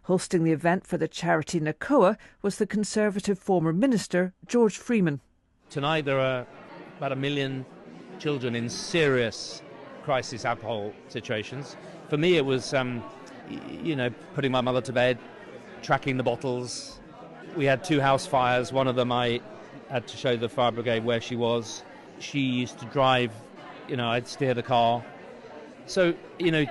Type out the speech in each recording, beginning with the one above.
Hosting the event for the charity NACOA was the Conservative former minister, George Freeman. Tonight there are about 1 million children in serious crisis alcohol situations. For me it was, putting my mother to bed, tracking the bottles. We had 2 house fires. One of them I had to show the fire brigade where she was. She used to drive, I'd steer the car. So,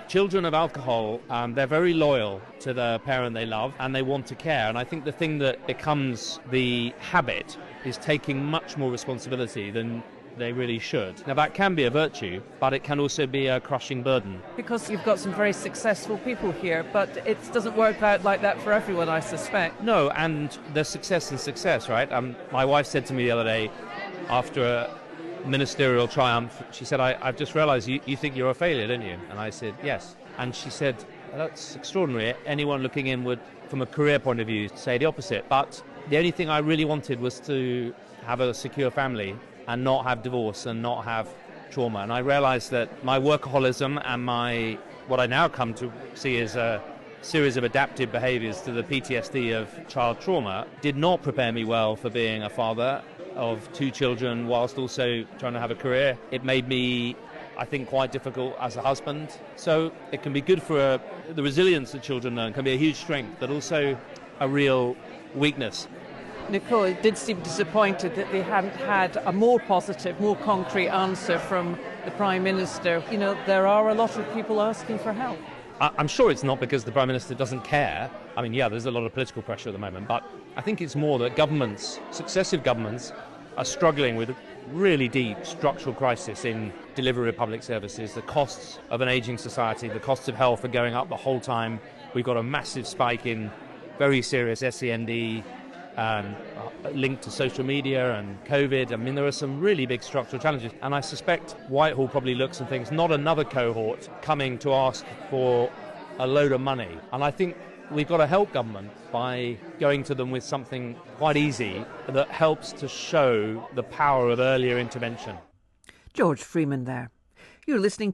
children of alcohol, they're very loyal to the parent they love and they want to care. And I think the thing that becomes the habit is taking much more responsibility than they really should. Now, that can be a virtue, but it can also be a crushing burden. Because you've got some very successful people here, but it doesn't work out like that for everyone, I suspect. No, and there's success and success, right? My wife said to me the other day, after a ministerial triumph, she said, I've just realised you think you're a failure, don't you? And I said, yes. And she said, that's extraordinary. Anyone looking in would, from a career point of view, say the opposite. But the only thing I really wanted was to have a secure family and not have divorce and not have trauma. And I realised that my workaholism and what I now come to see as a series of adaptive behaviours to the PTSD of child trauma did not prepare me well for being a father of 2 children whilst also trying to have a career. It made me, I think, quite difficult as a husband. So it can be good for the resilience that children learn, can be a huge strength, but also a real weakness. Nicole did seem disappointed that they hadn't had a more positive, more concrete answer from the Prime Minister. There are a lot of people asking for help. I'm sure it's not because the Prime Minister doesn't care. I mean, yeah, there's a lot of political pressure at the moment, but I think it's more that successive governments, are struggling with a really deep structural crisis in delivery of public services. The costs of an ageing society, the costs of health are going up the whole time. We've got a massive spike in very serious SEND, linked to social media and COVID. I mean, there are some really big structural challenges. And I suspect Whitehall probably looks and thinks, not another cohort coming to ask for a load of money. And I think we've got to help government by going to them with something quite easy that helps to show the power of earlier intervention. George Freeman there. You're listening